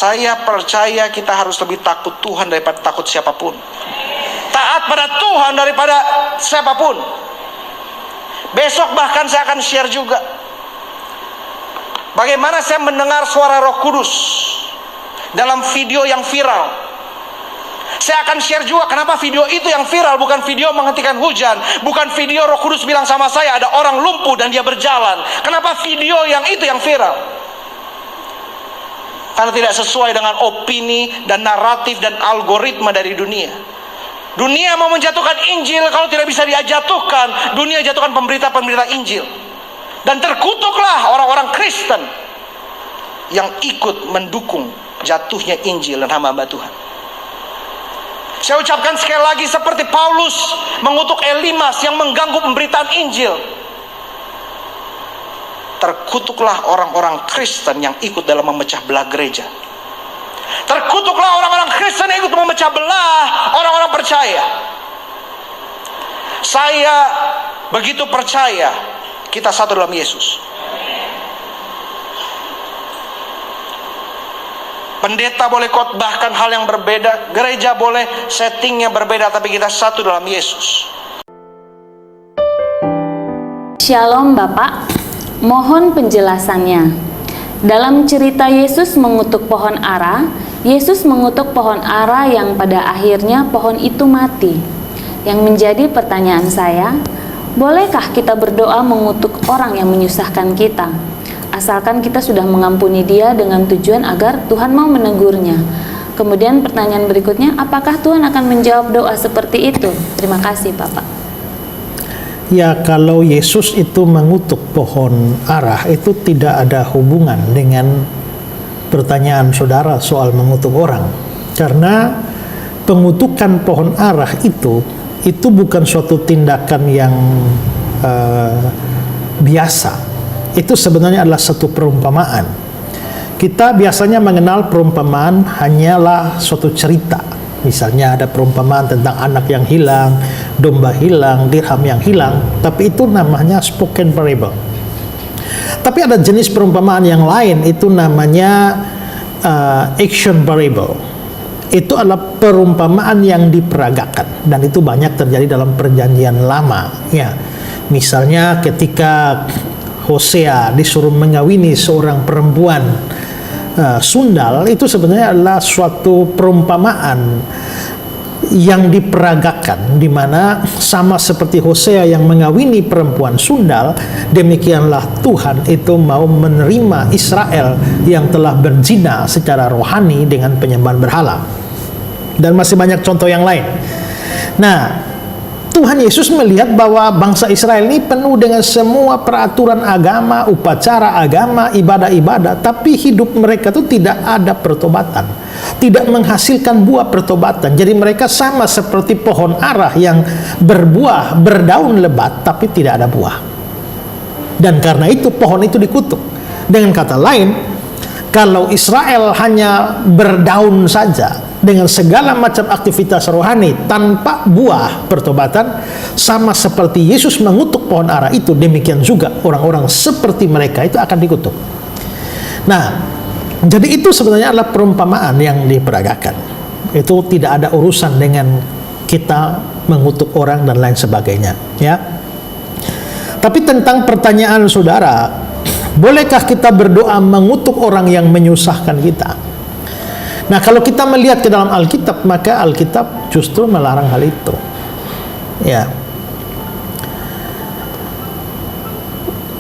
Saya percaya kita harus lebih takut Tuhan daripada takut siapapun. Taat pada Tuhan daripada siapapun. Besok bahkan saya akan share juga bagaimana saya mendengar suara Roh Kudus dalam video yang viral. Saya akan share juga kenapa video itu yang viral, bukan video menghentikan hujan, bukan video Roh Kudus bilang sama saya ada orang lumpuh dan dia berjalan. Kenapa video yang itu yang viral? Karena tidak sesuai dengan opini dan naratif dan algoritma dari dunia. Dunia mau menjatuhkan Injil, kalau tidak bisa dia jatuhkan, dunia jatuhkan pemberita-pemberita Injil. Dan terkutuklah orang-orang Kristen yang ikut mendukung jatuhnya Injil dan hamba-hamba Tuhan. Saya ucapkan sekali lagi, seperti Paulus mengutuk Elimas yang mengganggu pemberitaan Injil, terkutuklah orang-orang Kristen yang ikut dalam memecah belah gereja. Terkutuklah orang-orang Kristen yang ikut memecah belah orang-orang percaya. Saya begitu percaya kita satu dalam Yesus. Pendeta boleh khotbahkan hal yang berbeda, gereja boleh settingnya berbeda, tapi kita satu dalam Yesus. Shalom Bapak. Mohon penjelasannya. Dalam cerita Yesus mengutuk pohon ara, Yesus mengutuk pohon ara yang pada akhirnya pohon itu mati. Yang menjadi pertanyaan saya, bolehkah kita berdoa mengutuk orang yang menyusahkan kita? Asalkan kita sudah mengampuni dia dengan tujuan agar Tuhan mau menegurnya. Kemudian pertanyaan berikutnya, apakah Tuhan akan menjawab doa seperti itu? Terima kasih Bapak. Ya, kalau Yesus itu mengutuk pohon ara, itu tidak ada hubungan dengan pertanyaan saudara soal mengutuk orang. Karena pengutukan pohon ara itu bukan suatu tindakan yang biasa. Itu sebenarnya adalah satu perumpamaan. Kita biasanya mengenal perumpamaan hanyalah suatu cerita. Misalnya ada perumpamaan tentang anak yang hilang, domba hilang, dirham yang hilang, tapi itu namanya spoken parable. Tapi ada jenis perumpamaan yang lain, itu namanya action parable. Itu adalah perumpamaan yang diperagakan, dan itu banyak terjadi dalam perjanjian lama. Ya, misalnya ketika Hosea disuruh mengawini seorang perempuan sundal, itu sebenarnya adalah suatu perumpamaan yang diperagakan, di mana sama seperti Hosea yang mengawini perempuan sundal, demikianlah Tuhan itu mau menerima Israel yang telah berzina secara rohani dengan penyembahan berhala. Dan masih banyak contoh yang lain. Nah, Tuhan Yesus melihat bahwa bangsa Israel ini penuh dengan semua peraturan agama, upacara agama, ibadah-ibadah, tapi hidup mereka itu tidak ada pertobatan, tidak menghasilkan buah pertobatan. Jadi mereka sama seperti pohon ara yang berbuah, berdaun lebat, tapi tidak ada buah. Dan karena itu pohon itu dikutuk. Dengan kata lain, kalau Israel hanya berdaun saja dengan segala macam aktivitas rohani tanpa buah pertobatan, sama seperti Yesus mengutuk pohon ara itu, demikian juga orang-orang seperti mereka itu akan dikutuk. Nah, jadi itu sebenarnya adalah perumpamaan yang diperagakan. Itu tidak ada urusan dengan kita mengutuk orang dan lain sebagainya, ya. Tapi tentang pertanyaan saudara, bolehkah kita berdoa mengutuk orang yang menyusahkan kita? Nah, kalau kita melihat ke dalam Alkitab, maka Alkitab justru melarang hal itu. Ya.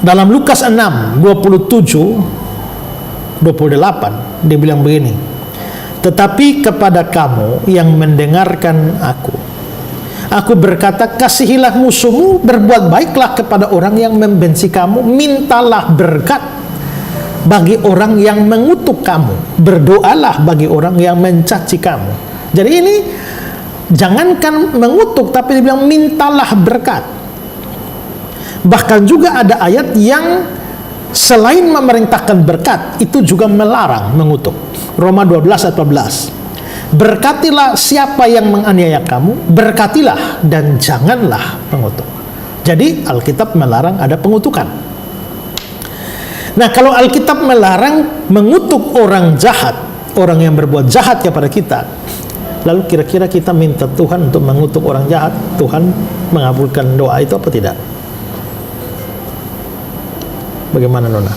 Dalam Lukas 6, 27-28, dia bilang begini, tetapi kepada kamu yang mendengarkan aku berkata, kasihilah musuhmu, berbuat baiklah kepada orang yang membenci kamu, mintalah berkat bagi orang yang mengutuk kamu, berdoalah bagi orang yang mencaci kamu. Jadi ini jangankan mengutuk, tapi dibilang mintalah berkat. Bahkan juga ada ayat yang selain memerintahkan berkat, itu juga melarang mengutuk. Roma 12 ayat 14. Berkatilah siapa yang menganiaya kamu, berkatilah dan janganlah mengutuk. Jadi Alkitab melarang ada pengutukan. Nah, kalau Alkitab melarang mengutuk orang jahat, orang yang berbuat jahat kepada kita, lalu kira-kira kita minta Tuhan untuk mengutuk orang jahat, Tuhan mengabulkan doa itu apa tidak? Bagaimana Nona?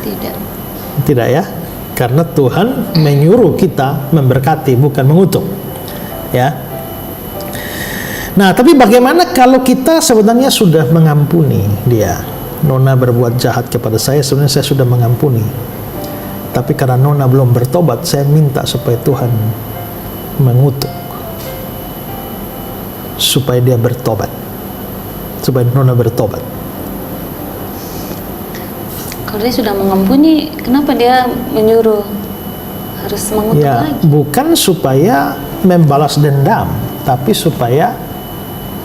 Tidak. Tidak ya, karena Tuhan menyuruh kita memberkati, bukan mengutuk. Ya. Nah, tapi bagaimana kalau kita sebenarnya sudah mengampuni dia? Nona berbuat jahat kepada saya, sebenarnya saya sudah mengampuni. Tapi karena Nona belum bertobat, saya minta supaya Tuhan mengutuk, supaya dia bertobat, supaya Nona bertobat. Kalau dia sudah mengampuni, kenapa dia menyuruh harus mengutuk Ya, lagi? bukan supaya membalas dendam, tapi supaya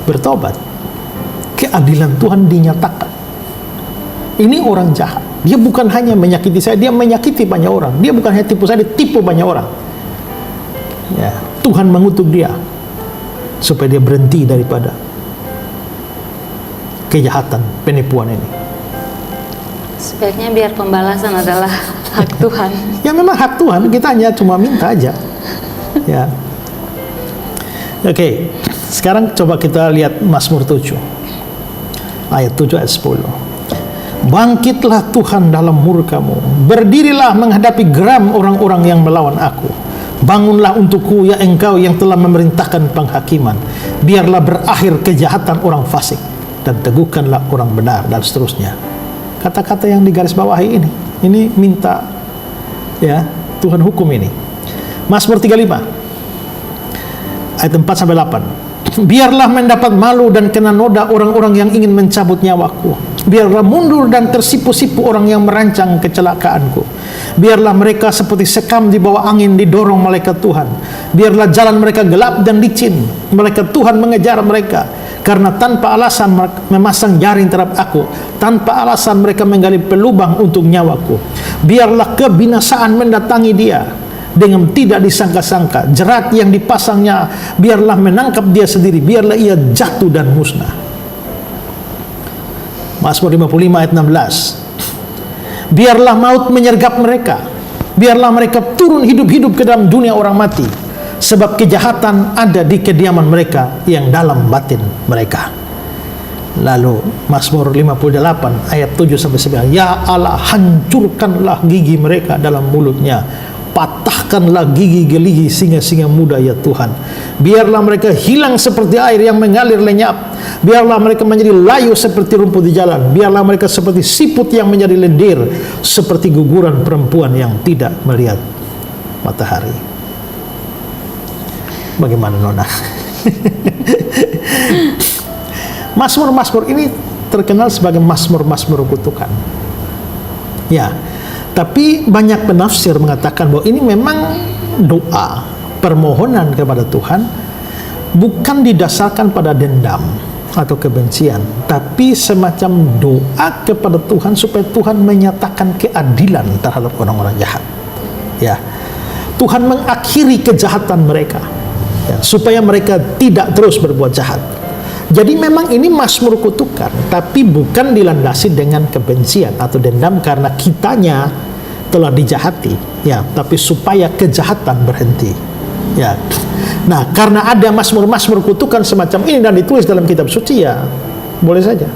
bertobat. Keadilan Tuhan dinyatakan. Ini orang jahat. Dia bukan hanya menyakiti saya, dia menyakiti banyak orang. Dia bukan hanya tipu saya, dia tipu banyak orang. Ya, Tuhan mengutuk dia supaya dia berhenti daripada kejahatan, penipuan ini. Sebaiknya biar pembalasan adalah hak Tuhan. Ya memang hak Tuhan, kita hanya cuma minta aja. Ya. Oke, sekarang coba kita lihat Mazmur 7 ayat 7 ayat 10. Bangkitlah Tuhan dalam murka-Mu, berdirilah menghadapi geram orang-orang yang melawan aku. Bangunlah untukku ya Engkau yang telah memerintahkan penghakiman. Biarlah berakhir kejahatan orang fasik dan teguhkanlah orang benar, dan seterusnya. Kata-kata yang digaris bawahi ini minta ya Tuhan hukum ini. Mazmur 35 ayat 4 sampai 8. Biarlah mendapat malu dan kena noda orang-orang yang ingin mencabut nyawaku. Biarlah mundur dan tersipu-sipu orang yang merancang kecelakaanku. Biarlah mereka seperti sekam di bawah angin didorong malaikat Tuhan. Biarlah jalan mereka gelap dan licin. Malaikat Tuhan mengejar mereka. Karena tanpa alasan memasang jaring terhadap aku, tanpa alasan mereka menggali pelubang untuk nyawaku. Biarlah kebinasaan mendatangi dia dengan tidak disangka-sangka. Jerat yang dipasangnya biarlah menangkap dia sendiri, biarlah ia jatuh dan musnah. Mazmur 55 ayat 16. Biarlah maut menyergap mereka, biarlah mereka turun hidup-hidup ke dalam dunia orang mati, sebab kejahatan ada di kediaman mereka yang dalam batin mereka. Lalu Mazmur 58 ayat 7 sampai 9. Ya Allah, hancurkanlah gigi mereka dalam mulutnya, patahkanlah gigi geligi singa-singa muda ya Tuhan. Biarlah mereka hilang seperti air yang mengalir lenyap. Biarlah mereka menjadi layu seperti rumput di jalan. Biarlah mereka seperti siput yang menjadi lendir, seperti guguran perempuan yang tidak melihat matahari. Bagaimana Nona? Mazmur-mazmur ini terkenal sebagai mazmur-mazmur kutukan. Ya, tapi banyak penafsir mengatakan bahwa ini memang doa, permohonan kepada Tuhan, bukan didasarkan pada dendam atau kebencian, tapi semacam doa kepada Tuhan supaya Tuhan menyatakan keadilan terhadap orang-orang jahat. Ya, Tuhan mengakhiri kejahatan mereka, ya, supaya mereka tidak terus berbuat jahat. Jadi memang ini mazmur kutukan, tapi bukan dilandasi dengan kebencian atau dendam karena kitanya telah dijahati, ya, tapi supaya kejahatan berhenti, ya. Nah, karena ada mazmur-mazmur kutukan semacam ini dan ditulis dalam kitab suci, ya boleh saja.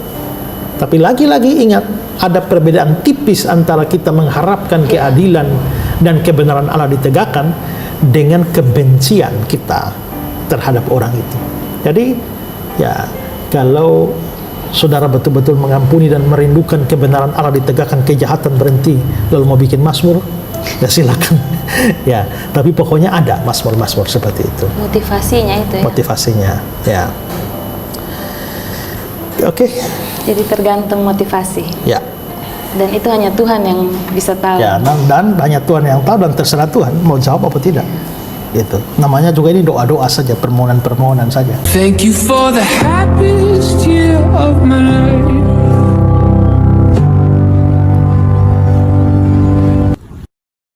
Tapi lagi-lagi ingat, ada perbedaan tipis antara kita mengharapkan keadilan dan kebenaran Allah ditegakkan dengan kebencian kita terhadap orang itu. Jadi ya, kalau saudara betul-betul mengampuni dan merindukan kebenaran Allah ditegakkan, kejahatan berhenti, lalu mau bikin mazmur, ya silakan. Ya, tapi pokoknya ada mazmur-mazmur seperti itu. Motivasinya itu ya. Motivasinya, ya. Oke. Jadi tergantung motivasi. Ya. Dan itu hanya Tuhan yang bisa tahu. Ya, dan hanya Tuhan yang tahu, dan terserah Tuhan mau jawab apa tidak. Gitu. Namanya juga ini doa-doa saja, permohonan-permohonan saja. Thank you for the happiest year of my life.